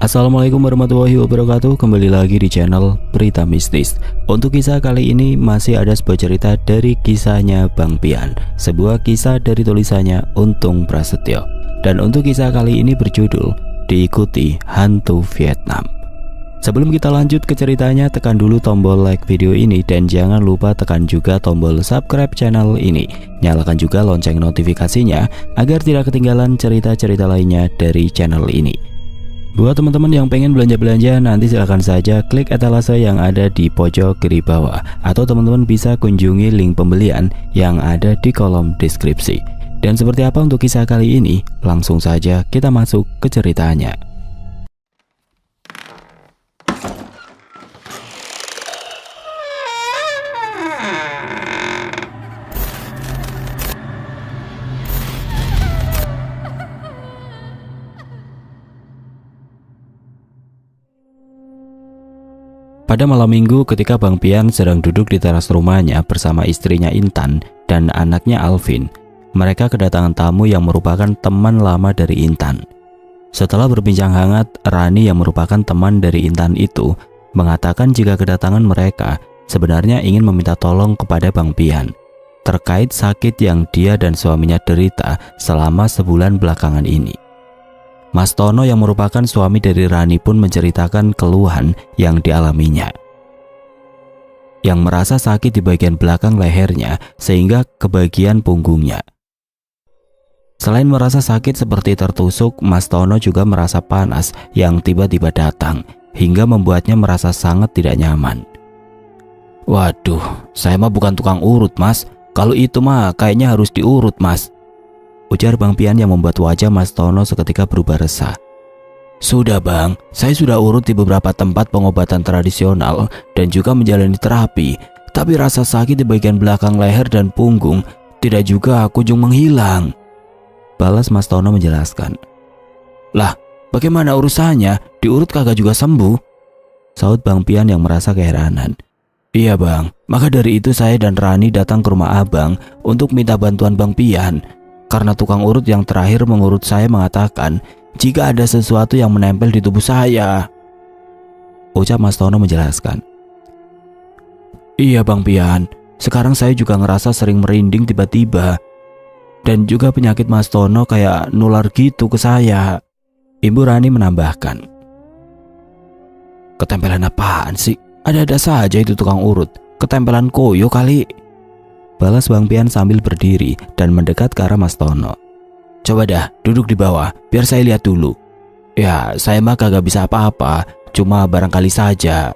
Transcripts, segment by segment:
Assalamualaikum warahmatullahi wabarakatuh. Kembali lagi di channel Berita Mistis. Untuk kisah kali ini masih ada sebuah cerita dari kisahnya Bang Pian, sebuah kisah dari tulisannya Untung Prasetyo. Dan untuk kisah kali ini berjudul Diikuti Hantu Vietnam. Sebelum kita lanjut ke ceritanya, tekan dulu tombol like video ini dan jangan lupa tekan juga tombol subscribe channel ini. Nyalakan juga lonceng notifikasinya agar tidak ketinggalan cerita-cerita lainnya dari channel ini. Buat teman-teman yang pengen belanja-belanja, nanti silahkan saja klik etalase yang ada di pojok kiri bawah, atau teman-teman bisa kunjungi link pembelian yang ada di kolom deskripsi. Dan seperti apa untuk kisah kali ini? Langsung saja kita masuk ke ceritanya. Pada malam minggu ketika Bang Pian sedang duduk di teras rumahnya bersama istrinya Intan dan anaknya Alvin, mereka kedatangan tamu yang merupakan teman lama dari Intan. Setelah berbincang hangat, Rani yang merupakan teman dari Intan itu mengatakan jika kedatangan mereka sebenarnya ingin meminta tolong kepada Bang Pian terkait sakit yang dia dan suaminya derita selama sebulan belakangan ini. Mas Tono yang merupakan suami dari Rani pun menceritakan keluhan yang dialaminya, yang merasa sakit di bagian belakang lehernya sehingga ke bagian punggungnya. Selain merasa sakit seperti tertusuk, Mas Tono juga merasa panas yang tiba-tiba datang hingga membuatnya merasa sangat tidak nyaman. "Waduh, saya mah bukan tukang urut, Mas. Kalau itu mah kayaknya harus diurut, Mas," ujar Bang Pian yang membuat wajah Mas Tono seketika berubah resah. "Sudah Bang, saya sudah urut di beberapa tempat pengobatan tradisional dan juga menjalani terapi, tapi rasa sakit di bagian belakang leher dan punggung tidak juga kunjung menghilang," balas Mas Tono menjelaskan. "Lah, bagaimana urusannya? Diurut kagak juga sembuh?" saut Bang Pian yang merasa keheranan. "Iya Bang, maka dari itu saya dan Rani datang ke rumah Abang untuk minta bantuan Bang Pian. Karena tukang urut yang terakhir mengurut saya mengatakan jika ada sesuatu yang menempel di tubuh saya," ucap Mas Tono menjelaskan. "Iya Bang Pian, sekarang saya juga ngerasa sering merinding tiba-tiba. Dan juga penyakit Mas Tono kayak nular gitu ke saya," Ibu Rani menambahkan. "Ketempelan apaan sih? Ada-ada saja itu tukang urut. Ketempelan koyo kali," balas Bang Pian sambil berdiri dan mendekat ke arah Mas Tono. "Coba dah duduk di bawah biar saya lihat dulu." "Ya saya mah kagak bisa apa-apa, cuma barangkali saja,"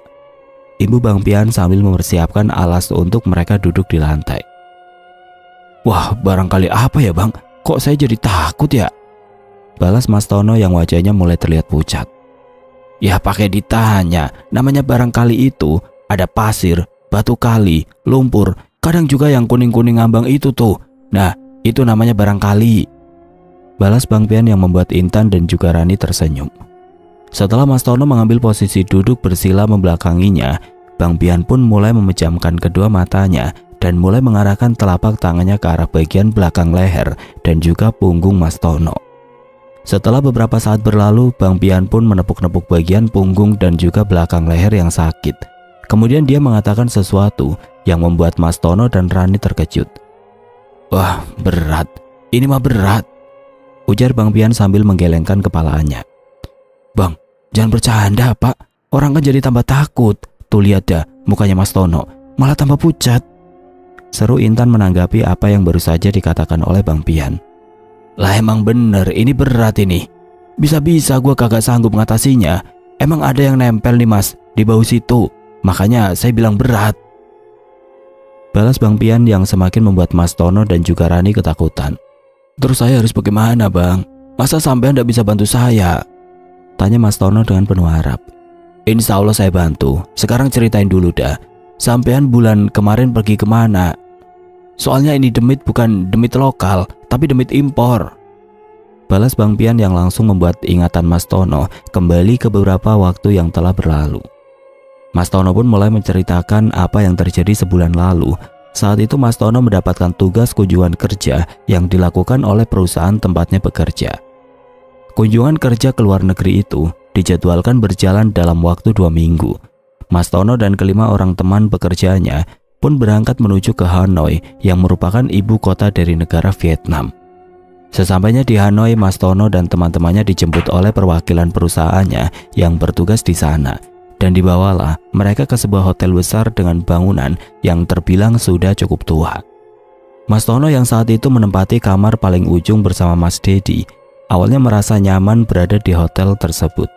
Ibu Bang Pian sambil mempersiapkan alas untuk mereka duduk di lantai. "Wah, barangkali apa ya Bang? Kok saya jadi takut ya?" balas Mas Tono yang wajahnya mulai terlihat pucat. "Ya pakai ditanya, namanya barangkali itu ada pasir, batu kali, lumpur, kadang juga yang kuning-kuning ngambang itu tuh. Nah, itu namanya barangkali," balas Bang Pian yang membuat Intan dan juga Rani tersenyum. Setelah Mas Tono mengambil posisi duduk bersila membelakanginya, Bang Pian pun mulai memejamkan kedua matanya dan mulai mengarahkan telapak tangannya ke arah bagian belakang leher dan juga punggung Mas Tono. Setelah beberapa saat berlalu, Bang Pian pun menepuk-nepuk bagian punggung dan juga belakang leher yang sakit. Kemudian dia mengatakan sesuatu yang membuat Mas Tono dan Rani terkejut. "Wah, berat. Ini mah berat," ujar Bang Pian sambil menggelengkan kepalanya. "Bang, jangan bercanda Pak. Orang kan jadi tambah takut. Tuh lihat dah mukanya Mas Tono, malah tambah pucat," seru Intan menanggapi apa yang baru saja dikatakan oleh Bang Pian. "Lah emang bener, ini berat ini. Bisa-bisa gua kagak sanggup mengatasinya. Emang ada yang nempel nih Mas di bahu situ. Makanya saya bilang berat," balas Bang Pian yang semakin membuat Mas Tono dan juga Rani ketakutan. "Terus saya harus bagaimana Bang? Masa sampean tidak bisa bantu saya?" tanya Mas Tono dengan penuh harap. "Insya Allah saya bantu. Sekarang ceritain dulu dah. Sampean bulan kemarin pergi kemana? Soalnya ini demit bukan demit lokal, tapi demit impor," balas Bang Pian yang langsung membuat ingatan Mas Tono kembali ke beberapa waktu yang telah berlalu. Mas Tono pun mulai menceritakan apa yang terjadi sebulan lalu. Saat itu Mas Tono mendapatkan tugas kunjungan kerja yang dilakukan oleh perusahaan tempatnya bekerja. Kunjungan kerja ke luar negeri itu dijadwalkan berjalan dalam waktu 2 minggu. Mas Tono dan kelima orang teman pekerjaannya pun berangkat menuju ke Hanoi yang merupakan ibu kota dari negara Vietnam. Sesampainya di Hanoi, Mas Tono dan teman-temannya dijemput oleh perwakilan perusahaannya yang bertugas di sana, dan dibawalah mereka ke sebuah hotel besar dengan bangunan yang terbilang sudah cukup tua. Mas Tono yang saat itu menempati kamar paling ujung bersama Mas Dedi, awalnya merasa nyaman berada di hotel tersebut.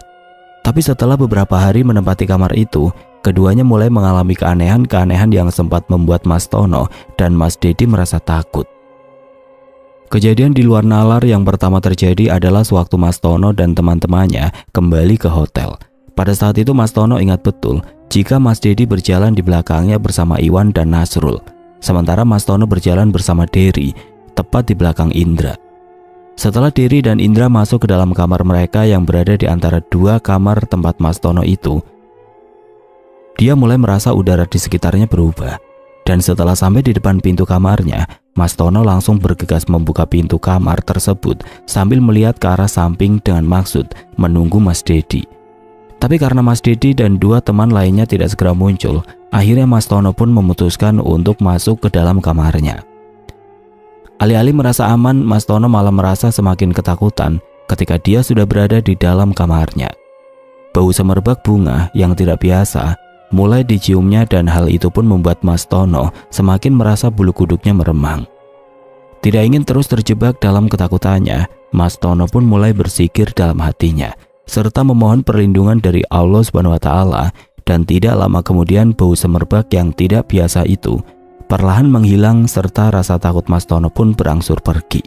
Tapi setelah beberapa hari menempati kamar itu, keduanya mulai mengalami keanehan-keanehan yang sempat membuat Mas Tono dan Mas Dedi merasa takut. Kejadian di luar nalar yang pertama terjadi adalah sewaktu Mas Tono dan teman-temannya kembali ke hotel. Pada saat itu Mas Tono ingat betul jika Mas Dedi berjalan di belakangnya bersama Iwan dan Nasrul, sementara Mas Tono berjalan bersama Dery, tepat di belakang Indra. Setelah Dery dan Indra masuk ke dalam kamar mereka yang berada di antara 2 kamar tempat Mas Tono itu, dia mulai merasa udara di sekitarnya berubah. Dan setelah sampai di depan pintu kamarnya, Mas Tono langsung bergegas membuka pintu kamar tersebut sambil melihat ke arah samping dengan maksud menunggu Mas Dedi. Tapi karena Mas Dedi dan 2 teman lainnya tidak segera muncul, akhirnya Mas Tono pun memutuskan untuk masuk ke dalam kamarnya. Alih-alih merasa aman, Mas Tono malah merasa semakin ketakutan ketika dia sudah berada di dalam kamarnya. Bau semerbak bunga yang tidak biasa mulai diciumnya dan hal itu pun membuat Mas Tono semakin merasa bulu kuduknya meremang. Tidak ingin terus terjebak dalam ketakutannya, Mas Tono pun mulai berzikir dalam hatinya serta memohon perlindungan dari Allah SWT, dan tidak lama kemudian bau semerbak yang tidak biasa itu perlahan menghilang serta rasa takut Mas Tono pun berangsur pergi.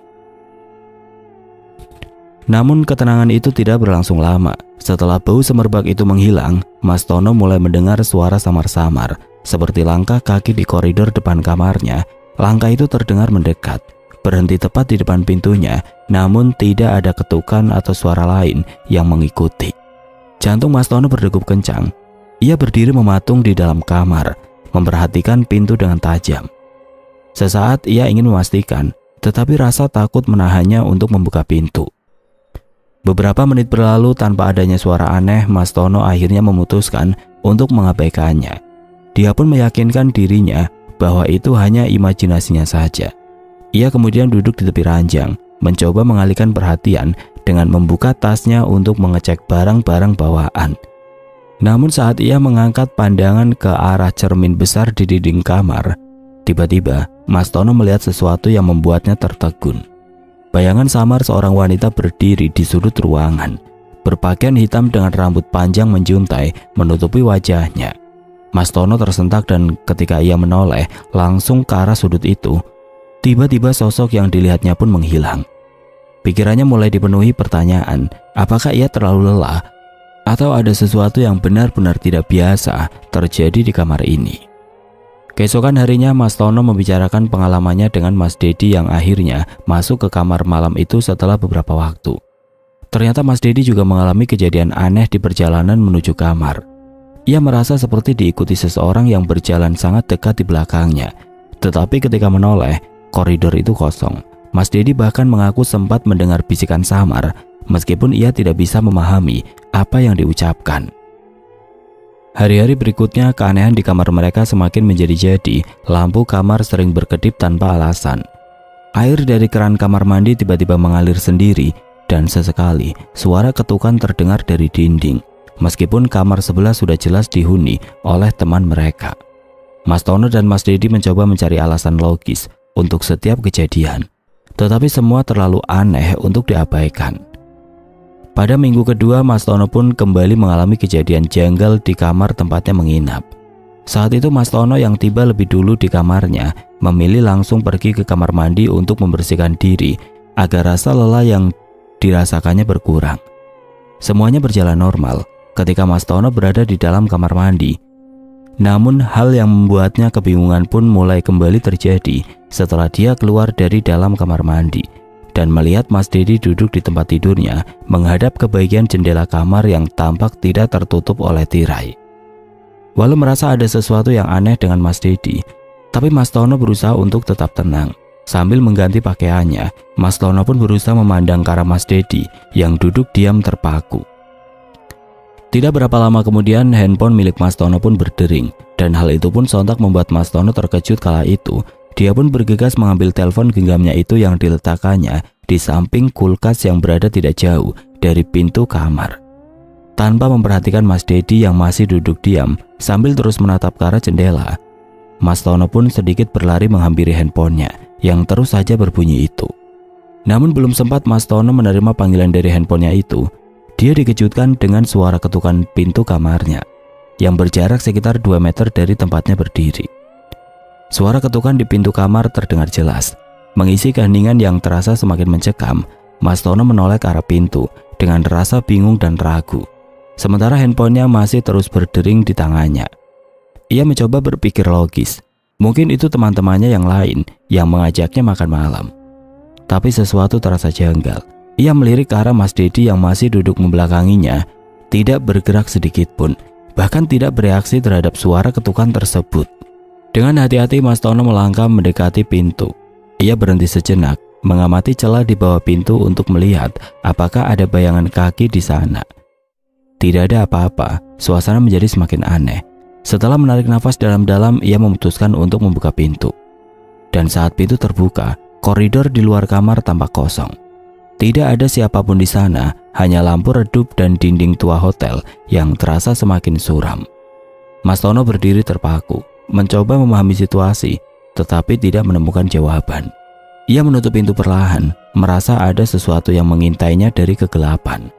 Namun ketenangan itu tidak berlangsung lama. Setelah bau semerbak itu menghilang, Mas Tono mulai mendengar suara samar-samar seperti langkah kaki di koridor depan kamarnya. Langkah itu terdengar mendekat, berhenti tepat di depan pintunya, namun tidak ada ketukan atau suara lain yang mengikuti. Jantung Mas Tono berdegup kencang. Ia berdiri mematung di dalam kamar, memperhatikan pintu dengan tajam. Sesaat ia ingin memastikan, tetapi rasa takut menahannya untuk membuka pintu. Beberapa menit berlalu tanpa adanya suara aneh, Mas Tono akhirnya memutuskan untuk mengabaikannya. Dia pun meyakinkan dirinya bahwa itu hanya imajinasinya saja. Ia kemudian duduk di tepi ranjang, mencoba mengalihkan perhatian dengan membuka tasnya untuk mengecek barang-barang bawaan. Namun saat ia mengangkat pandangan ke arah cermin besar di dinding kamar, tiba-tiba Mas Tono melihat sesuatu yang membuatnya tertegun. Bayangan samar seorang wanita berdiri di sudut ruangan, berpakaian hitam dengan rambut panjang menjuntai menutupi wajahnya. Mas Tono tersentak dan ketika ia menoleh langsung ke arah sudut itu, tiba-tiba sosok yang dilihatnya pun menghilang. Pikirannya mulai dipenuhi pertanyaan, apakah ia terlalu lelah atau ada sesuatu yang benar-benar tidak biasa terjadi di kamar ini. Keesokan harinya Mas Tono membicarakan pengalamannya dengan Mas Dedi yang akhirnya masuk ke kamar malam itu setelah beberapa waktu. Ternyata Mas Dedi juga mengalami kejadian aneh di perjalanan menuju kamar. Ia merasa seperti diikuti seseorang yang berjalan sangat dekat di belakangnya. Tetapi ketika menoleh, koridor itu kosong. Mas Dedi bahkan mengaku sempat mendengar bisikan samar, meskipun ia tidak bisa memahami apa yang diucapkan. Hari-hari berikutnya keanehan di kamar mereka semakin menjadi-jadi. Lampu kamar sering berkedip tanpa alasan. Air dari keran kamar mandi tiba-tiba mengalir sendiri, dan sesekali suara ketukan terdengar dari dinding, meskipun kamar sebelah sudah jelas dihuni oleh teman mereka. Mas Tono dan Mas Dedi mencoba mencari alasan logis untuk setiap kejadian, tetapi semua terlalu aneh untuk diabaikan. Pada minggu kedua, Mas Tono pun kembali mengalami kejadian janggal di kamar tempatnya menginap. Saat itu Mas Tono yang tiba lebih dulu di kamarnya memilih langsung pergi ke kamar mandi untuk membersihkan diri agar rasa lelah yang dirasakannya berkurang. Semuanya berjalan normal ketika Mas Tono berada di dalam kamar mandi. Namun hal yang membuatnya kebingungan pun mulai kembali terjadi setelah dia keluar dari dalam kamar mandi dan melihat Mas Dedi duduk di tempat tidurnya menghadap ke bagian jendela kamar yang tampak tidak tertutup oleh tirai. Walau merasa ada sesuatu yang aneh dengan Mas Dedi, tapi Mas Tono berusaha untuk tetap tenang. Sambil mengganti pakaiannya, Mas Tono pun berusaha memandang ke arah Mas Dedi yang duduk diam terpaku. Tidak berapa lama kemudian handphone milik Mas Tono pun berdering, dan hal itu pun sontak membuat Mas Tono terkejut kala itu. Dia pun bergegas mengambil telepon genggamnya itu yang diletakkannya di samping kulkas yang berada tidak jauh dari pintu kamar. Tanpa memperhatikan Mas Dedi yang masih duduk diam sambil terus menatap ke arah jendela, Mas Tono pun sedikit berlari menghampiri handphonenya yang terus saja berbunyi itu. Namun belum sempat Mas Tono menerima panggilan dari handphonenya itu, dia dikejutkan dengan suara ketukan pintu kamarnya yang berjarak sekitar 2 meter dari tempatnya berdiri. Suara ketukan di pintu kamar terdengar jelas, mengisi keheningan yang terasa semakin mencekam. Mas Tono menoleh ke arah pintu dengan rasa bingung dan ragu. Sementara handphonenya masih terus berdering di tangannya. Ia mencoba berpikir logis, mungkin itu teman-temannya yang lain yang mengajaknya makan malam. Tapi sesuatu terasa janggal. Ia melirik ke arah Mas Dedi yang masih duduk membelakanginya, tidak bergerak sedikit pun, bahkan tidak bereaksi terhadap suara ketukan tersebut. Dengan hati-hati Mas Tono melangkah mendekati pintu. Ia berhenti sejenak, mengamati celah di bawah pintu untuk melihat apakah ada bayangan kaki di sana. Tidak ada apa-apa, suasana menjadi semakin aneh. Setelah menarik nafas dalam-dalam, ia memutuskan untuk membuka pintu. Dan saat pintu terbuka, koridor di luar kamar tampak kosong. Tidak ada siapapun di sana, hanya lampu redup dan dinding tua hotel yang terasa semakin suram. Mas Tono berdiri terpaku, mencoba memahami situasi, tetapi tidak menemukan jawaban. Ia menutup pintu perlahan, merasa ada sesuatu yang mengintainya dari kegelapan.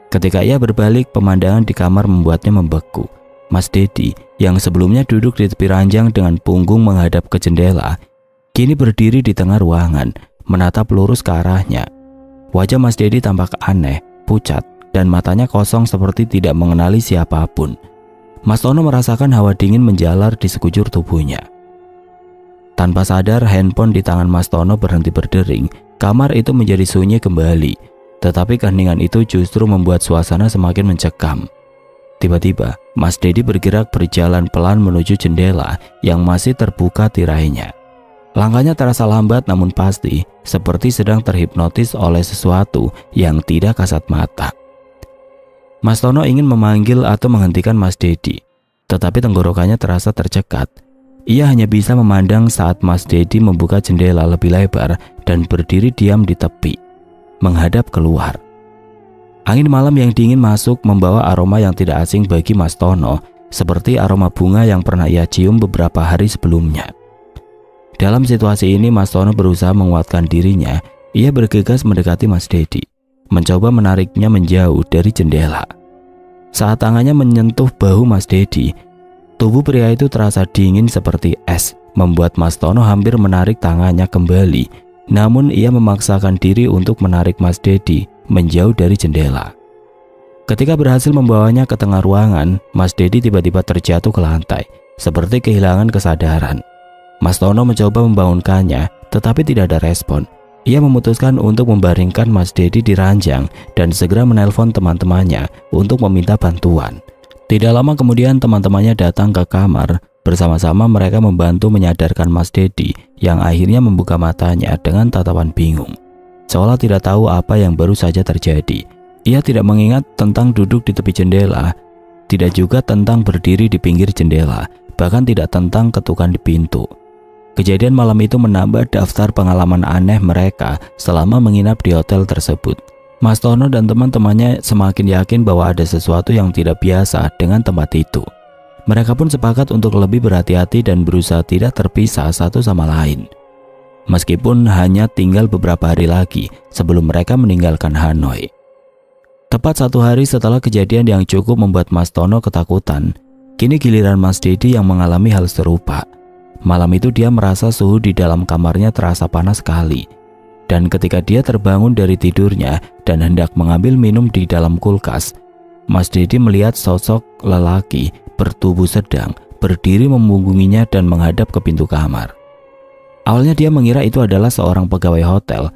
Ketika ia berbalik, pemandangan di kamar membuatnya membeku. Mas Dedi yang sebelumnya duduk di tepi ranjang dengan punggung menghadap ke jendela, kini berdiri di tengah ruangan, menatap lurus ke arahnya. Wajah Mas Dedi tampak aneh, pucat, dan matanya kosong seperti tidak mengenali siapapun. Mas Tono merasakan hawa dingin menjalar di sekujur tubuhnya. Tanpa sadar, handphone di tangan Mas Tono berhenti berdering. Kamar itu menjadi sunyi kembali. Tetapi keheningan itu justru membuat suasana semakin mencekam. Tiba-tiba, Mas Dedi bergerak berjalan pelan menuju jendela yang masih terbuka tirainya. Langkahnya terasa lambat namun pasti, seperti sedang terhipnotis oleh sesuatu yang tidak kasat mata. Mas Tono ingin memanggil atau menghentikan Mas Dedi, tetapi tenggorokannya terasa tercekat. Ia hanya bisa memandang saat Mas Dedi membuka jendela lebih lebar dan berdiri diam di tepi, menghadap keluar. Angin malam yang dingin masuk membawa aroma yang tidak asing bagi Mas Tono, seperti aroma bunga yang pernah ia cium beberapa hari sebelumnya. Dalam situasi ini Mas Tono berusaha menguatkan dirinya. Ia bergegas mendekati Mas Dedi, mencoba menariknya menjauh dari jendela. Saat tangannya menyentuh bahu Mas Dedi, tubuh pria itu terasa dingin seperti es, membuat Mas Tono hampir menarik tangannya kembali. Namun ia memaksakan diri untuk menarik Mas Dedi menjauh dari jendela. Ketika berhasil membawanya ke tengah ruangan, Mas Dedi tiba-tiba terjatuh ke lantai, seperti kehilangan kesadaran. Mas Tono mencoba membangunkannya, tetapi tidak ada respon. Ia memutuskan untuk membaringkan Mas Dedi di ranjang dan segera menelpon teman-temannya untuk meminta bantuan. Tidak lama kemudian teman-temannya datang ke kamar. Bersama-sama mereka membantu menyadarkan Mas Dedi yang akhirnya membuka matanya dengan tatapan bingung, seolah tidak tahu apa yang baru saja terjadi. Ia tidak mengingat tentang duduk di tepi jendela, tidak juga tentang berdiri di pinggir jendela, bahkan tidak tentang ketukan di pintu. Kejadian malam itu menambah daftar pengalaman aneh mereka selama menginap di hotel tersebut. Mas Tono dan teman-temannya semakin yakin bahwa ada sesuatu yang tidak biasa dengan tempat itu. Mereka pun sepakat untuk lebih berhati-hati dan berusaha tidak terpisah satu sama lain. Meskipun hanya tinggal beberapa hari lagi sebelum mereka meninggalkan Hanoi. Tepat 1 hari setelah kejadian yang cukup membuat Mas Tono ketakutan, kini giliran Mas Dedi yang mengalami hal serupa. Malam itu dia merasa suhu di dalam kamarnya terasa panas sekali. Dan ketika dia terbangun dari tidurnya dan hendak mengambil minum di dalam kulkas, Mas Dedi melihat sosok lelaki bertubuh sedang berdiri memunggunginya dan menghadap ke pintu kamar. Awalnya dia mengira itu adalah seorang pegawai hotel,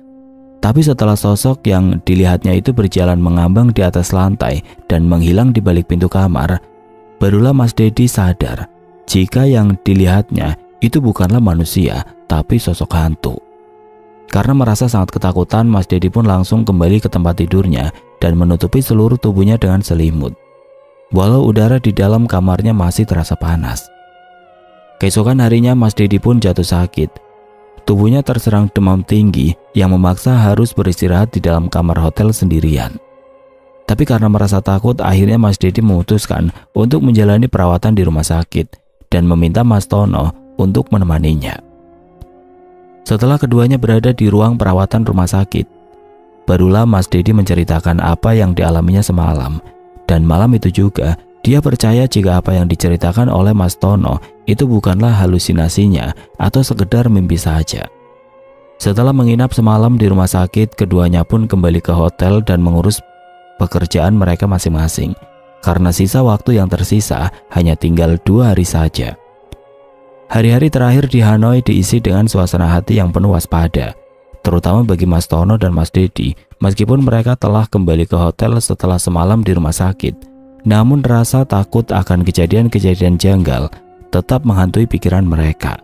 tapi setelah sosok yang dilihatnya itu berjalan mengambang di atas lantai dan menghilang di balik pintu kamar, barulah Mas Dedi sadar jika yang dilihatnya itu bukanlah manusia, tapi sosok hantu. Karena merasa sangat ketakutan, Mas Dedi pun langsung kembali ke tempat tidurnya dan menutupi seluruh tubuhnya dengan selimut. walau udara di dalam kamarnya masih terasa panas. Keesokan harinya Mas Dedi pun jatuh sakit. Tubuhnya terserang demam tinggi yang memaksa harus beristirahat di dalam kamar hotel sendirian. Tapi karena merasa takut, akhirnya Mas Dedi memutuskan untuk menjalani perawatan di rumah sakit dan meminta Mas Tono untuk menemaninya. Setelah keduanya berada di ruang perawatan rumah sakit, barulah Mas Dedi menceritakan apa yang dialaminya semalam. Dan malam itu juga, dia percaya jika apa yang diceritakan oleh Mas Tono itu bukanlah halusinasinya atau sekedar mimpi saja. Setelah menginap semalam di rumah sakit, keduanya pun kembali ke hotel dan mengurus pekerjaan mereka masing-masing. Karena sisa waktu yang tersisa hanya tinggal 2 hari saja. Hari-hari terakhir di Hanoi diisi dengan suasana hati yang penuh waspada, terutama bagi Mas Tono dan Mas Dedi. Meskipun mereka telah kembali ke hotel setelah semalam di rumah sakit, namun rasa takut akan kejadian-kejadian janggal tetap menghantui pikiran mereka.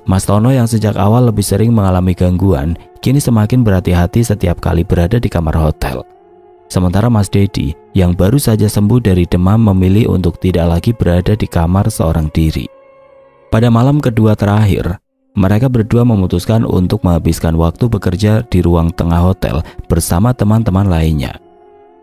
Mas Tono yang sejak awal lebih sering mengalami gangguan, kini semakin berhati-hati setiap kali berada di kamar hotel. Sementara Mas Dedi yang baru saja sembuh dari demam memilih untuk tidak lagi berada di kamar seorang diri. Pada malam kedua terakhir, mereka berdua memutuskan untuk menghabiskan waktu bekerja di ruang tengah hotel bersama teman-teman lainnya.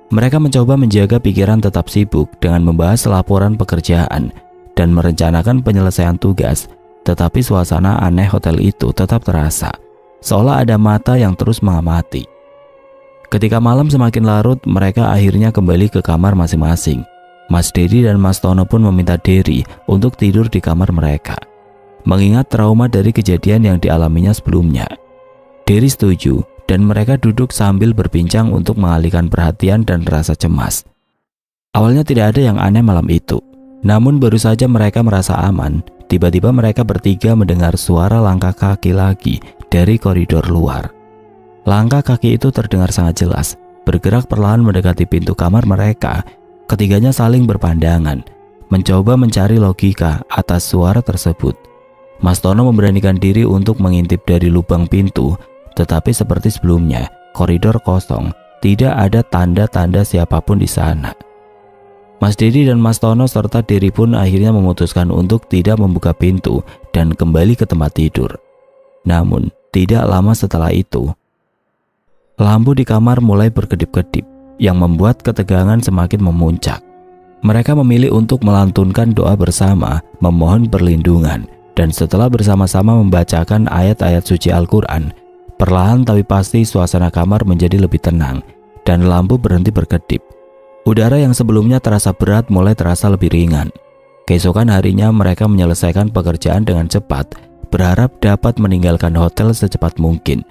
Mereka mencoba menjaga pikiran tetap sibuk dengan membahas laporan pekerjaan dan merencanakan penyelesaian tugas, tetapi suasana aneh hotel itu tetap terasa, seolah ada mata yang terus mengamati. Ketika malam semakin larut, mereka akhirnya kembali ke kamar masing-masing. Mas Dedi dan Mas Tono pun meminta Dery untuk tidur di kamar mereka, mengingat trauma dari kejadian yang dialaminya sebelumnya. Dery setuju dan mereka duduk sambil berbincang untuk mengalihkan perhatian dan rasa cemas. Awalnya tidak ada yang aneh malam itu, namun baru saja mereka merasa aman, tiba-tiba mereka bertiga mendengar suara langkah kaki lagi dari koridor luar. Langkah kaki itu terdengar sangat jelas, bergerak perlahan mendekati pintu kamar mereka. Ketiganya saling berpandangan, mencoba mencari logika atas suara tersebut. Mas Tono memberanikan diri untuk mengintip dari lubang pintu, tetapi seperti sebelumnya, koridor kosong, tidak ada tanda-tanda siapapun di sana. Mas Dedi dan Mas Tono serta Dery pun akhirnya memutuskan untuk tidak membuka pintu dan kembali ke tempat tidur. Namun, tidak lama setelah itu, lampu di kamar mulai berkedip-kedip yang membuat ketegangan semakin memuncak. Mereka memilih untuk melantunkan doa bersama, memohon perlindungan, dan setelah bersama-sama membacakan ayat-ayat suci Al-Quran, perlahan tapi pasti suasana kamar menjadi lebih tenang dan lampu berhenti berkedip. Udara yang sebelumnya terasa berat mulai terasa lebih ringan. Keesokan harinya mereka menyelesaikan pekerjaan dengan cepat, berharap dapat meninggalkan hotel secepat mungkin.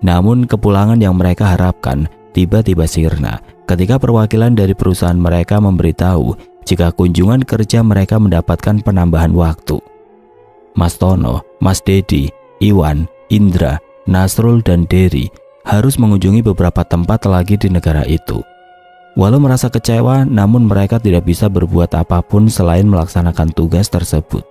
Namun kepulangan yang mereka harapkan tiba-tiba sirna ketika perwakilan dari perusahaan mereka memberitahu jika kunjungan kerja mereka mendapatkan penambahan waktu. Mas Tono, Mas Dedi, Iwan, Indra, Nasrul, dan Dery harus mengunjungi beberapa tempat lagi di negara itu. Walau merasa kecewa, namun mereka tidak bisa berbuat apapun selain melaksanakan tugas tersebut.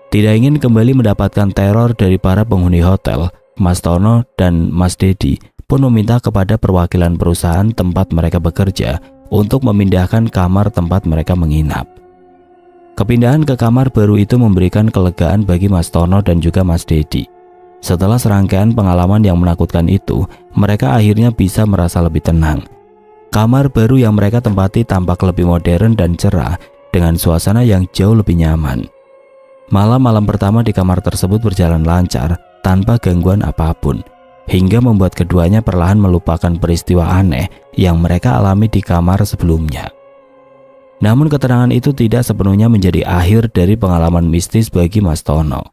Tidak ingin kembali mendapatkan teror dari para penghuni hotel, Mas Tono dan Mas Dedi pun meminta kepada perwakilan perusahaan tempat mereka bekerja untuk memindahkan kamar tempat mereka menginap. Kepindahan ke kamar baru itu memberikan kelegaan bagi Mas Tono dan juga Mas Dedi. Setelah serangkaian pengalaman yang menakutkan itu, mereka akhirnya bisa merasa lebih tenang. Kamar baru yang mereka tempati tampak lebih modern dan cerah dengan suasana yang jauh lebih nyaman. Malam-malam pertama di kamar tersebut berjalan lancar tanpa gangguan apapun, hingga membuat keduanya perlahan melupakan peristiwa aneh yang mereka alami di kamar sebelumnya. Namun ketenangan itu tidak sepenuhnya menjadi akhir dari pengalaman mistis bagi Mas Tono.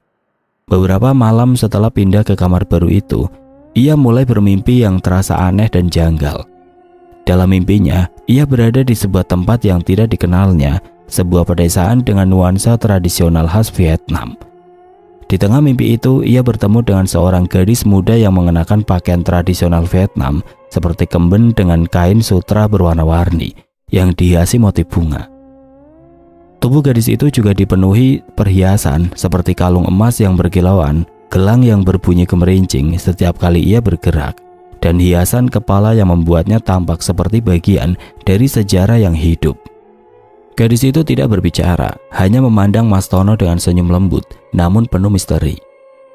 Beberapa malam setelah pindah ke kamar baru itu, ia mulai bermimpi yang terasa aneh dan janggal. Dalam mimpinya, ia berada di sebuah tempat yang tidak dikenalnya, sebuah pedesaan dengan nuansa tradisional khas Vietnam. Di tengah mimpi itu, ia bertemu dengan seorang gadis muda yang mengenakan pakaian tradisional Vietnam seperti kemben dengan kain sutra berwarna-warni yang dihiasi motif bunga. Tubuh gadis itu juga dipenuhi perhiasan seperti kalung emas yang berkilauan, gelang yang berbunyi gemerincing setiap kali ia bergerak, dan hiasan kepala yang membuatnya tampak seperti bagian dari sejarah yang hidup. Gadis itu tidak berbicara, hanya memandang Mas Tono dengan senyum lembut namun penuh misteri.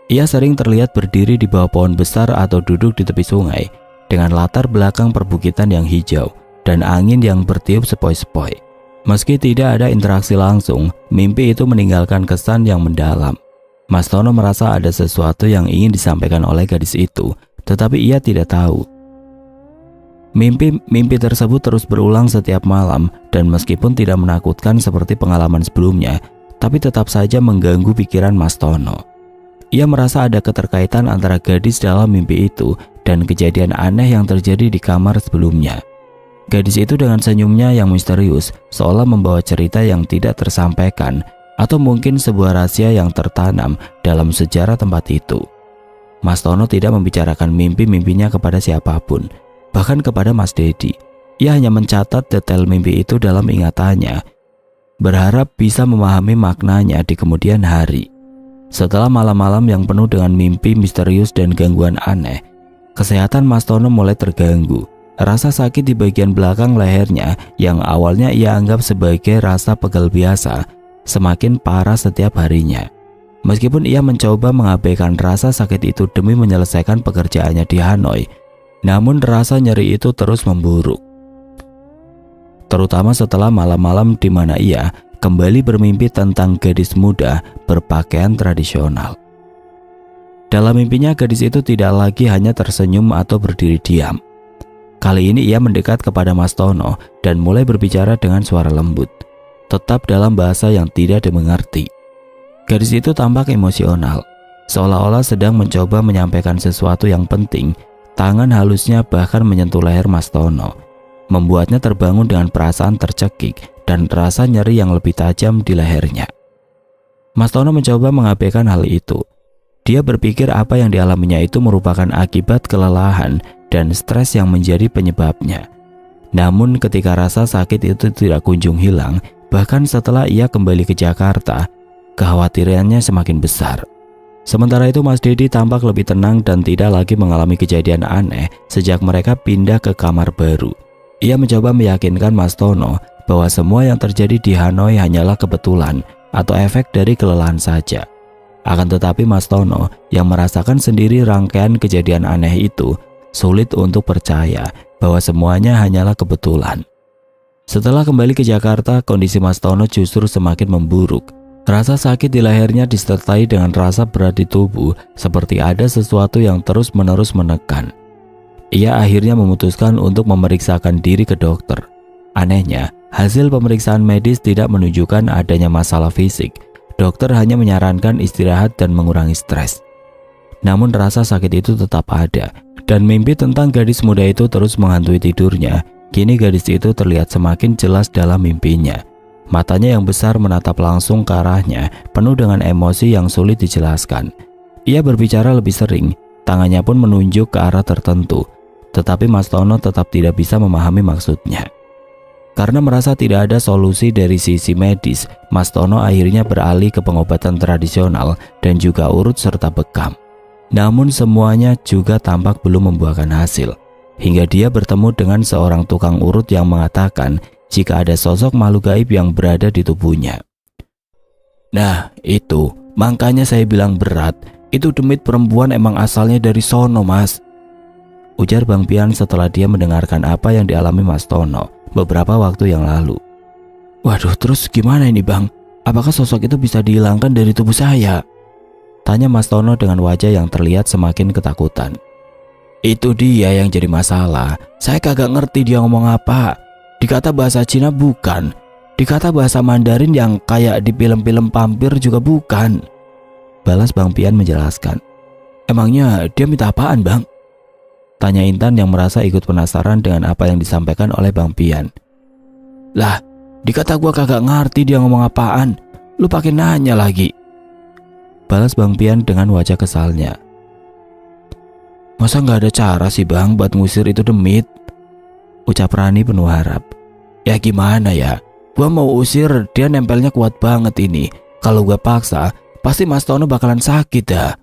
Ia sering terlihat berdiri di bawah pohon besar atau duduk di tepi sungai dengan latar belakang perbukitan yang hijau dan angin yang bertiup sepoi-sepoi. Meski tidak ada interaksi langsung, mimpi itu meninggalkan kesan yang mendalam. Mas Tono merasa ada sesuatu yang ingin disampaikan oleh gadis itu, tetapi ia tidak tahu. Mimpi tersebut terus berulang setiap malam dan meskipun tidak menakutkan seperti pengalaman sebelumnya, tapi tetap saja mengganggu pikiran Mas Tono. Ia merasa ada keterkaitan antara gadis dalam mimpi itu dan kejadian aneh yang terjadi di kamar sebelumnya. Gadis itu dengan senyumnya yang misterius seolah membawa cerita yang tidak tersampaikan atau mungkin sebuah rahasia yang tertanam dalam sejarah tempat itu. Mas Tono tidak membicarakan mimpi-mimpinya kepada siapapun, bahkan kepada Mas Dedi. Ia hanya mencatat detail mimpi itu dalam ingatannya, berharap bisa memahami maknanya di kemudian hari. Setelah malam-malam yang penuh dengan mimpi misterius dan gangguan aneh, kesehatan Mas Tono mulai terganggu. Rasa sakit di bagian belakang lehernya yang awalnya ia anggap sebagai rasa pegal biasa, semakin parah setiap harinya. Meskipun ia mencoba mengabaikan rasa sakit itu demi menyelesaikan pekerjaannya di Hanoi, namun rasa nyeri itu terus memburuk. Terutama setelah malam-malam di mana ia kembali bermimpi tentang gadis muda berpakaian tradisional. Dalam mimpinya gadis itu tidak lagi hanya tersenyum atau berdiri diam. Kali ini ia mendekat kepada Mas Tono dan mulai berbicara dengan suara lembut, tetap dalam bahasa yang tidak dimengerti. Gadis itu tampak emosional, seolah-olah sedang mencoba menyampaikan sesuatu yang penting. Tangan halusnya bahkan menyentuh leher Mas Tono, membuatnya terbangun dengan perasaan tercekik dan rasa nyeri yang lebih tajam di lehernya. Mas Tono mencoba mengabaikan hal itu. Dia berpikir apa yang dialaminya itu merupakan akibat kelelahan dan stres yang menjadi penyebabnya. Namun ketika rasa sakit itu tidak kunjung hilang, bahkan setelah ia kembali ke Jakarta, kekhawatirannya semakin besar. Sementara itu Mas Dedi tampak lebih tenang dan tidak lagi mengalami kejadian aneh sejak mereka pindah ke kamar baru. Ia mencoba meyakinkan Mas Tono bahwa semua yang terjadi di Hanoi hanyalah kebetulan atau efek dari kelelahan saja. Akan tetapi Mas Tono yang merasakan sendiri rangkaian kejadian aneh itu sulit untuk percaya bahwa semuanya hanyalah kebetulan. Setelah kembali ke Jakarta, kondisi Mas Tono justru semakin memburuk. Rasa sakit di lehernya disertai dengan rasa berat di tubuh, seperti ada sesuatu yang terus-menerus menekan. Ia akhirnya memutuskan untuk memeriksakan diri ke dokter. Anehnya, hasil pemeriksaan medis tidak menunjukkan adanya masalah fisik. Dokter hanya menyarankan istirahat dan mengurangi stres. Namun rasa sakit itu tetap ada, dan mimpi tentang gadis muda itu terus menghantui tidurnya. Kini gadis itu terlihat semakin jelas dalam mimpinya. Matanya yang besar menatap langsung ke arahnya, penuh dengan emosi yang sulit dijelaskan. Ia berbicara lebih sering, tangannya pun menunjuk ke arah tertentu. Tetapi Mas Tono tetap tidak bisa memahami maksudnya. Karena merasa tidak ada solusi dari sisi medis, Mas Tono akhirnya beralih ke pengobatan tradisional dan juga urut serta bekam. Namun semuanya juga tampak belum membuahkan hasil. Hingga dia bertemu dengan seorang tukang urut yang mengatakan jika ada sosok makhluk gaib yang berada di tubuhnya. Nah itu, makanya saya bilang berat. Itu demit perempuan emang asalnya dari sono mas, ujar Bang Pian setelah dia mendengarkan apa yang dialami Mas Tono beberapa waktu yang lalu. Waduh, terus gimana ini bang? Apakah sosok itu bisa dihilangkan dari tubuh saya? Tanya Mas Tono dengan wajah yang terlihat semakin ketakutan. Itu dia yang jadi masalah. Saya kagak ngerti dia ngomong apa. Dikata bahasa Cina bukan. Dikata bahasa Mandarin yang kayak di film-film vampir juga bukan. Balas Bang Pian menjelaskan. Emangnya dia minta apaan bang? Tanya Intan yang merasa ikut penasaran dengan apa yang disampaikan oleh Bang Pian. Lah, dikata gua kagak ngerti dia ngomong apaan. Lu pakai nanya lagi. Balas Bang Pian dengan wajah kesalnya. Masa nggak ada cara sih bang buat ngusir itu demit? Ucap Rani penuh harap. Ya gimana ya? Gua mau usir dia nempelnya kuat banget ini. Kalau gua paksa, pasti Mas Tono bakalan sakit dah.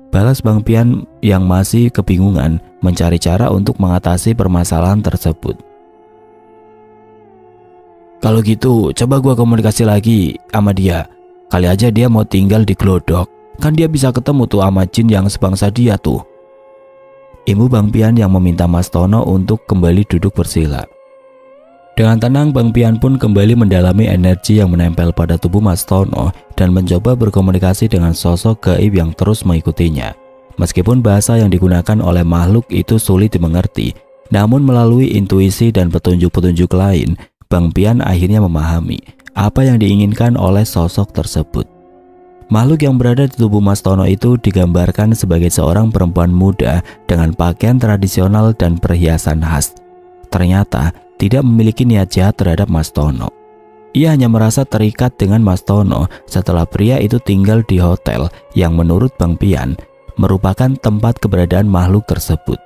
Balas Bang Pian yang masih kebingungan mencari cara untuk mengatasi permasalahan tersebut. Kalau gitu, coba gua komunikasi lagi sama dia. Kali aja dia mau tinggal di Glodok. Kan dia bisa ketemu tuh sama jin yang sebangsa dia tuh. Ibu Bang Pian yang meminta Mas Tono untuk kembali duduk bersila. Dengan tenang, Bang Pian pun kembali mendalami energi yang menempel pada tubuh Mas Tono dan mencoba berkomunikasi dengan sosok gaib yang terus mengikutinya. Meskipun bahasa yang digunakan oleh makhluk itu sulit dimengerti, namun melalui intuisi dan petunjuk-petunjuk lain, Bang Pian akhirnya memahami apa yang diinginkan oleh sosok tersebut. Makhluk yang berada di tubuh Mas Tono itu digambarkan sebagai seorang perempuan muda dengan pakaian tradisional dan perhiasan khas. Ternyata tidak memiliki niat jahat terhadap Mas Tono. Ia hanya merasa terikat dengan Mas Tono setelah pria itu tinggal di hotel yang menurut Bang Pian merupakan tempat keberadaan makhluk tersebut.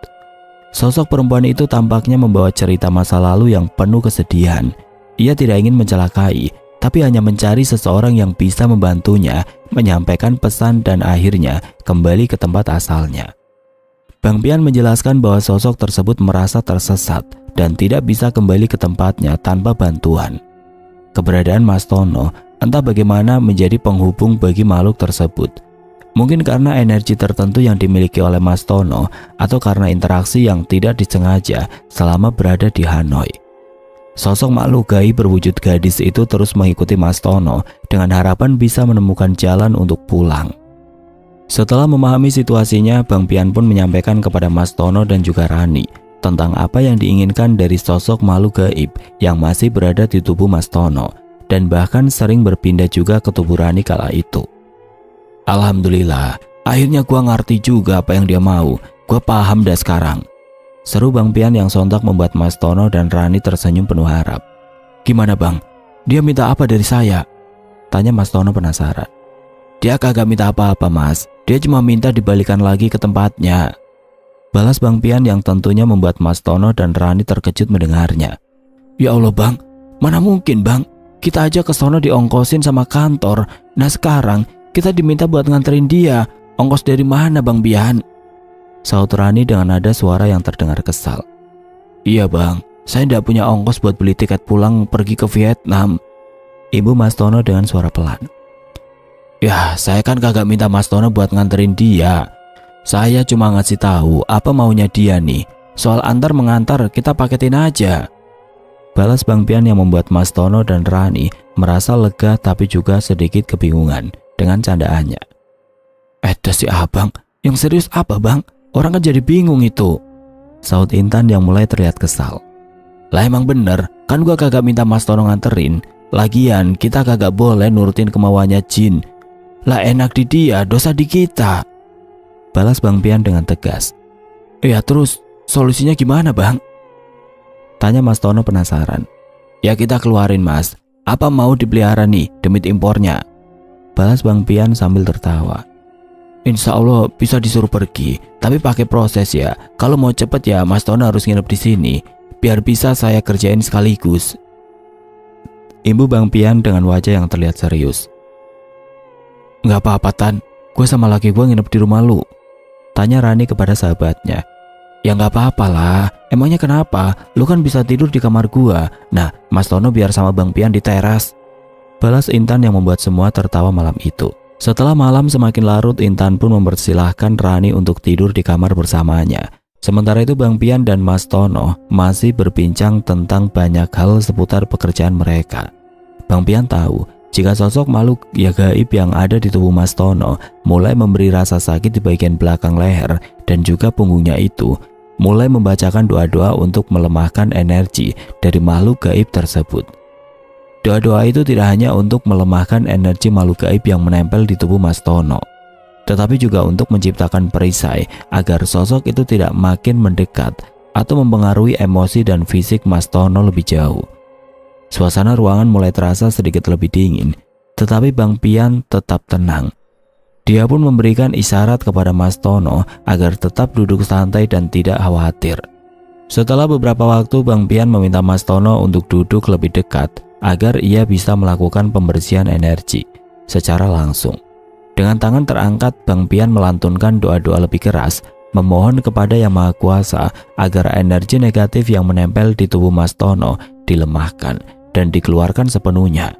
Sosok perempuan itu tampaknya membawa cerita masa lalu yang penuh kesedihan. Ia tidak ingin mencelakai, tapi hanya mencari seseorang yang bisa membantunya menyampaikan pesan dan akhirnya kembali ke tempat asalnya. Bang Pian menjelaskan bahwa sosok tersebut merasa tersesat dan tidak bisa kembali ke tempatnya tanpa bantuan. Keberadaan Mas Tono entah bagaimana menjadi penghubung bagi makhluk tersebut. Mungkin karena energi tertentu yang dimiliki oleh Mas Tono atau karena interaksi yang tidak disengaja selama berada di Hanoi. Sosok makhluk gaib berwujud gadis itu terus mengikuti Mas Tono dengan harapan bisa menemukan jalan untuk pulang. Setelah memahami situasinya, Bang Pian pun menyampaikan kepada Mas Tono dan juga Rani tentang apa yang diinginkan dari sosok makhluk gaib yang masih berada di tubuh Mas Tono dan bahkan sering berpindah juga ke tubuh Rani kala itu. Alhamdulillah, akhirnya gua ngerti juga apa yang dia mau. Gua paham dah sekarang. Seru Bang Pian yang sontak membuat Mas Tono dan Rani tersenyum penuh harap. Gimana Bang? Dia minta apa dari saya? Tanya Mas Tono penasaran. Dia kagak minta apa-apa Mas. Dia cuma minta dibalikan lagi ke tempatnya. Balas Bang Pian yang tentunya membuat Mas Tono dan Rani terkejut mendengarnya. Ya Allah Bang, mana mungkin Bang? Kita aja ke sono diongkosin sama kantor. Nah sekarang kita diminta buat nganterin dia. Ongkos dari mana Bang Pian? Saut Rani dengan nada suara yang terdengar kesal. Iya Bang, saya tidak punya ongkos buat beli tiket pulang pergi ke Vietnam. Ibu Mas Tono dengan suara pelan. Ya saya kan kagak minta Mas Tono buat nganterin dia. Saya cuma ngasih tahu apa maunya dia nih. Soal antar mengantar kita paketin aja. Balas Bang Pian yang membuat Mas Tono dan Rani merasa lega tapi juga sedikit kebingungan dengan candaannya. Si abang, yang serius apa Bang? Orang kan jadi bingung itu. Saut Intan yang mulai terlihat kesal. Lah emang bener, kan gua kagak minta Mas Tono nganterin. Lagian kita kagak boleh nurutin kemauannya jin. Lah enak di dia, dosa di kita. Balas Bang Pian dengan tegas. Ya terus solusinya gimana Bang? Tanya Mas Tono penasaran. Ya kita keluarin Mas. Apa mau dipelihara nih demit impornya? Balas Bang Pian sambil tertawa. Insya Allah bisa disuruh pergi, tapi pakai proses ya. Kalau mau cepet ya Mas Tono harus nginep di sini, biar bisa saya kerjain sekaligus. Ibu Bang Pian dengan wajah yang terlihat serius. Nggak apa-apa Tan, gue sama laki gue nginep di rumah lu. Tanya Rani kepada sahabatnya. Ya nggak apa-apa lah, emangnya kenapa? Lu kan bisa tidur di kamar gua. Nah, Mas Tono biar sama Bang Pian di teras. Balas Intan yang membuat semua tertawa malam itu. Setelah malam semakin larut, Intan pun mempersilahkan Rani untuk tidur di kamar bersamanya. Sementara itu Bang Pian dan Mas Tono masih berbincang tentang banyak hal seputar pekerjaan mereka. Bang Pian tahu jika sosok makhluk ya gaib yang ada di tubuh Mas Tono mulai memberi rasa sakit di bagian belakang leher dan juga punggungnya itu, mulai membacakan doa-doa untuk melemahkan energi dari makhluk gaib tersebut. Doa-doa itu tidak hanya untuk melemahkan energi makhluk gaib yang menempel di tubuh Mas Tono, tetapi juga untuk menciptakan perisai agar sosok itu tidak makin mendekat atau mempengaruhi emosi dan fisik Mas Tono lebih jauh. Suasana ruangan mulai terasa sedikit lebih dingin, tetapi Bang Pian tetap tenang. Dia pun memberikan isyarat kepada Mas Tono agar tetap duduk santai dan tidak khawatir. Setelah beberapa waktu, Bang Pian meminta Mas Tono untuk duduk lebih dekat agar ia bisa melakukan pembersihan energi secara langsung. Dengan tangan terangkat, Bang Pian melantunkan doa-doa lebih keras, memohon kepada Yang Maha Kuasa agar energi negatif yang menempel di tubuh Mas Tono dilemahkan dan dikeluarkan sepenuhnya.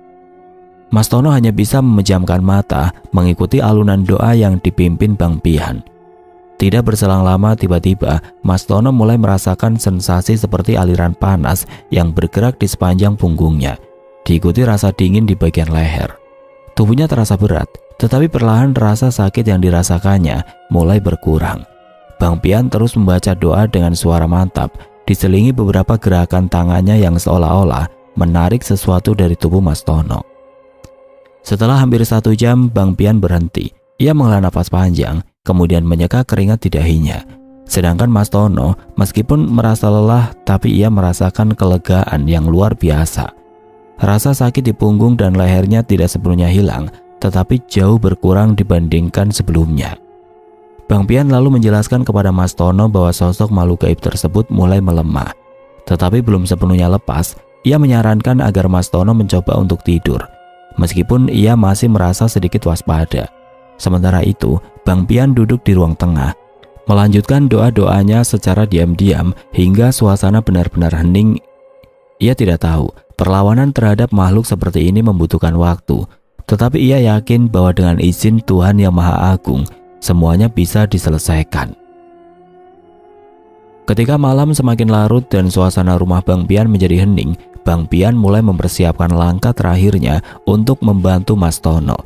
Mas Tono hanya bisa memejamkan mata mengikuti alunan doa yang dipimpin Bang Pian. Tidak berselang lama, tiba-tiba Mas Tono mulai merasakan sensasi seperti aliran panas yang bergerak di sepanjang punggungnya, diikuti rasa dingin di bagian leher. Tubuhnya terasa berat, tetapi perlahan rasa sakit yang dirasakannya mulai berkurang. Bang Pian terus membaca doa dengan suara mantap, diselingi beberapa gerakan tangannya yang seolah-olah menarik sesuatu dari tubuh Mas Tono. Setelah hampir 1 jam, Bang Pian berhenti. Ia menghela napas panjang, kemudian menyeka keringat di dahinya. Sedangkan Mas Tono, meskipun merasa lelah, tapi ia merasakan kelegaan yang luar biasa. Rasa sakit di punggung dan lehernya tidak sepenuhnya hilang, tetapi jauh berkurang dibandingkan sebelumnya. Bang Pian lalu menjelaskan kepada Mas Tono bahwa sosok makhluk gaib tersebut mulai melemah. Tetapi belum sepenuhnya lepas, ia menyarankan agar Mas Tono mencoba untuk tidur, meskipun ia masih merasa sedikit waspada. Sementara itu, Bang Pian duduk di ruang tengah, melanjutkan doa-doanya secara diam-diam hingga suasana benar-benar hening. Ia tidak tahu, perlawanan terhadap makhluk seperti ini membutuhkan waktu, tetapi ia yakin bahwa dengan izin Tuhan Yang Maha Agung, semuanya bisa diselesaikan. Ketika malam semakin larut dan suasana rumah Bang Pian menjadi hening, Bang Pian mulai mempersiapkan langkah terakhirnya untuk membantu Mas Tono.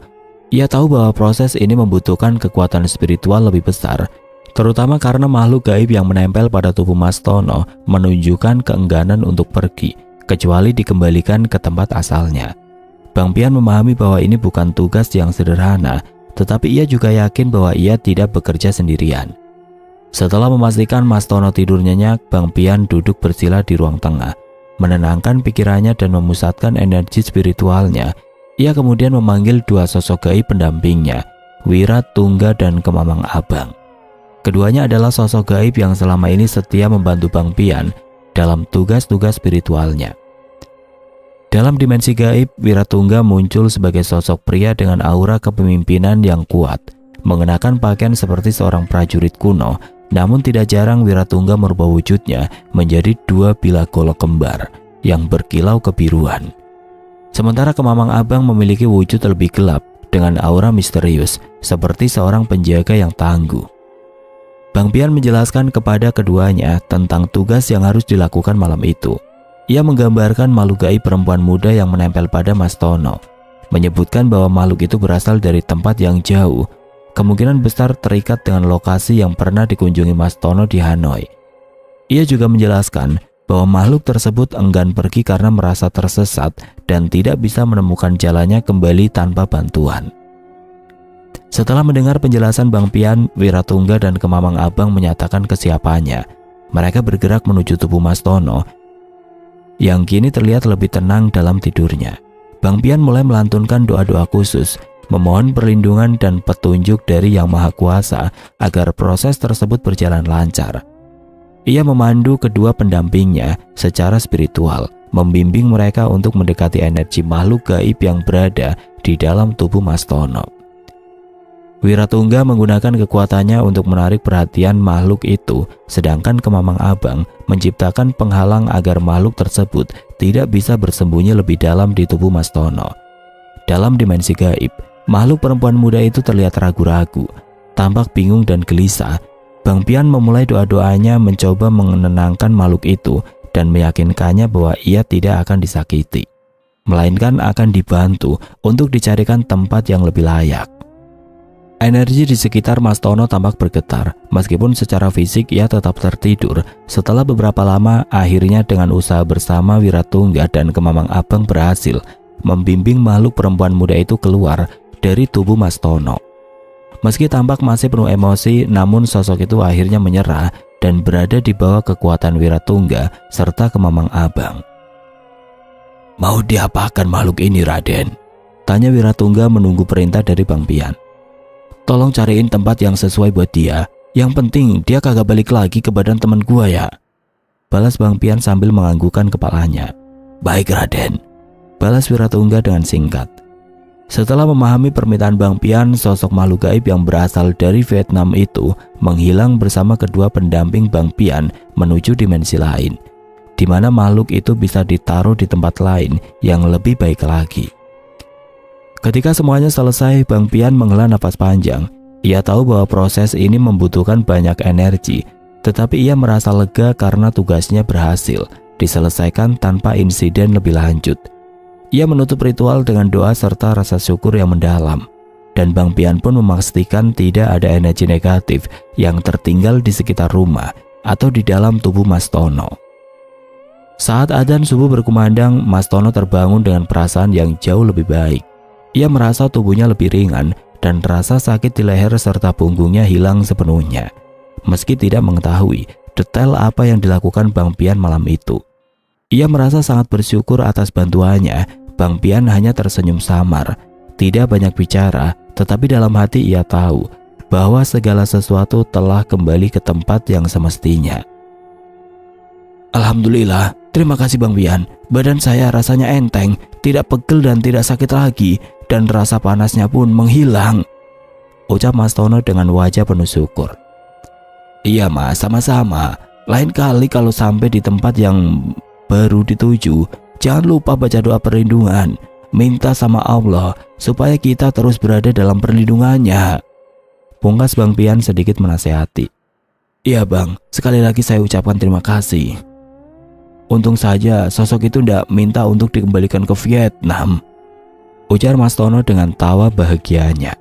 Ia tahu bahwa proses ini membutuhkan kekuatan spiritual lebih besar, terutama karena makhluk gaib yang menempel pada tubuh Mas Tono menunjukkan keengganan untuk pergi, kecuali dikembalikan ke tempat asalnya. Bang Pian memahami bahwa ini bukan tugas yang sederhana, tetapi ia juga yakin bahwa ia tidak bekerja sendirian. Setelah memastikan Mas Tono tidur nyenyak, Bang Pian duduk bersila di ruang tengah, menenangkan pikirannya dan memusatkan energi spiritualnya. Ia kemudian memanggil 2 sosok gaib pendampingnya, Wiratungga dan Kemamang Abang. Keduanya adalah sosok gaib yang selama ini setia membantu Bang Pian dalam tugas-tugas spiritualnya. Dalam dimensi gaib, Wiratungga muncul sebagai sosok pria dengan aura kepemimpinan yang kuat, mengenakan pakaian seperti seorang prajurit kuno. Namun tidak jarang Wiratungga merubah wujudnya menjadi 2 bilah golok kembar yang berkilau kebiruan. Sementara Kemamang Abang memiliki wujud lebih gelap dengan aura misterius seperti seorang penjaga yang tangguh. Bang Pian menjelaskan kepada keduanya tentang tugas yang harus dilakukan malam itu. Ia menggambarkan makhluk gaib perempuan muda yang menempel pada Mas Tono, menyebutkan bahwa makhluk itu berasal dari tempat yang jauh, kemungkinan besar terikat dengan lokasi yang pernah dikunjungi Mas Tono di Hanoi. Ia juga menjelaskan bahwa makhluk tersebut enggan pergi karena merasa tersesat dan tidak bisa menemukan jalannya kembali tanpa bantuan. Setelah mendengar penjelasan Bang Pian, Wiratungga dan Kemamang Abang menyatakan kesiapannya. Mereka bergerak menuju tubuh Mas Tono yang kini terlihat lebih tenang dalam tidurnya. Bang Pian mulai melantunkan doa-doa khusus, memohon perlindungan dan petunjuk dari Yang Maha Kuasa agar proses tersebut berjalan lancar. Ia memandu kedua pendampingnya secara spiritual, membimbing mereka untuk mendekati energi makhluk gaib yang berada di dalam tubuh Mas Tono. Wiratungga menggunakan kekuatannya untuk menarik perhatian makhluk itu, sedangkan Kemamang Abang menciptakan penghalang agar makhluk tersebut tidak bisa bersembunyi lebih dalam di tubuh Mas Tono. Dalam dimensi gaib, makhluk perempuan muda itu terlihat ragu-ragu, tampak bingung dan gelisah. Bang Pian memulai doa-doanya mencoba menenangkan makhluk itu dan meyakinkannya bahwa ia tidak akan disakiti, melainkan akan dibantu untuk dicarikan tempat yang lebih layak. Energi di sekitar Mas Tono tampak bergetar, meskipun secara fisik ia tetap tertidur. Setelah beberapa lama, akhirnya dengan usaha bersama Wiratungga dan Kemamang Abang berhasil membimbing makhluk perempuan muda itu keluar dari tubuh Mas Tono. Meski tampak masih penuh emosi, namun sosok itu akhirnya menyerah dan berada di bawah kekuatan Wiratungga serta Kemamang Abang. "Mau diapakan makhluk ini, Raden?" tanya Wiratungga menunggu perintah dari Bang Pian. "Tolong cariin tempat yang sesuai buat dia. Yang penting dia kagak balik lagi ke badan teman gua ya," balas Bang Pian sambil menganggukkan kepalanya. "Baik, Raden," balas Wiratungga dengan singkat. Setelah memahami permintaan Bang Pian, sosok makhluk gaib yang berasal dari Vietnam itu menghilang bersama kedua pendamping Bang Pian menuju dimensi lain, di mana makhluk itu bisa ditaruh di tempat lain yang lebih baik lagi. Ketika semuanya selesai, Bang Pian menghela nafas panjang. Ia tahu bahwa proses ini membutuhkan banyak energi, tetapi ia merasa lega karena tugasnya berhasil diselesaikan tanpa insiden lebih lanjut. Ia menutup ritual dengan doa serta rasa syukur yang mendalam, dan Bang Pian pun memastikan tidak ada energi negatif yang tertinggal di sekitar rumah atau di dalam tubuh Mas Tono. Saat adzan subuh berkumandang, Mas Tono terbangun dengan perasaan yang jauh lebih baik. Ia merasa tubuhnya lebih ringan dan rasa sakit di leher serta punggungnya hilang sepenuhnya. Meski tidak mengetahui detail apa yang dilakukan Bang Pian malam itu, ia merasa sangat bersyukur atas bantuannya. Bang Pian hanya tersenyum samar, tidak banyak bicara, tetapi dalam hati ia tahu bahwa segala sesuatu telah kembali ke tempat yang semestinya. Alhamdulillah, terima kasih Bang Pian. Badan saya rasanya enteng, tidak pegel dan tidak sakit lagi, dan rasa panasnya pun menghilang, ucap Mas Tono dengan wajah penuh syukur. Iya Mas, sama-sama. Lain kali kalau sampai di tempat yang baru dituju, jangan lupa baca doa perlindungan. Minta sama Allah supaya kita terus berada dalam perlindungannya, pungkas Bang Pian sedikit menasehati. Iya Bang, sekali lagi saya ucapkan terima kasih. Untung saja sosok itu tidak minta untuk dikembalikan ke Vietnam, ujar Mas Tono dengan tawa bahagianya.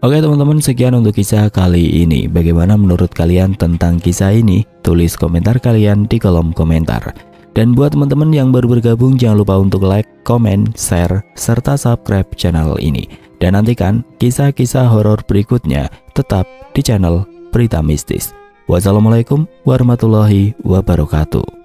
Oke teman-teman, sekian untuk kisah kali ini. Bagaimana menurut kalian tentang kisah ini? Tulis komentar kalian di kolom komentar. Dan buat teman-teman yang baru bergabung, jangan lupa untuk like, komen, share, serta subscribe channel ini. Dan nantikan kisah-kisah horor berikutnya tetap di channel Berita Mistis. Wassalamualaikum warahmatullahi wabarakatuh.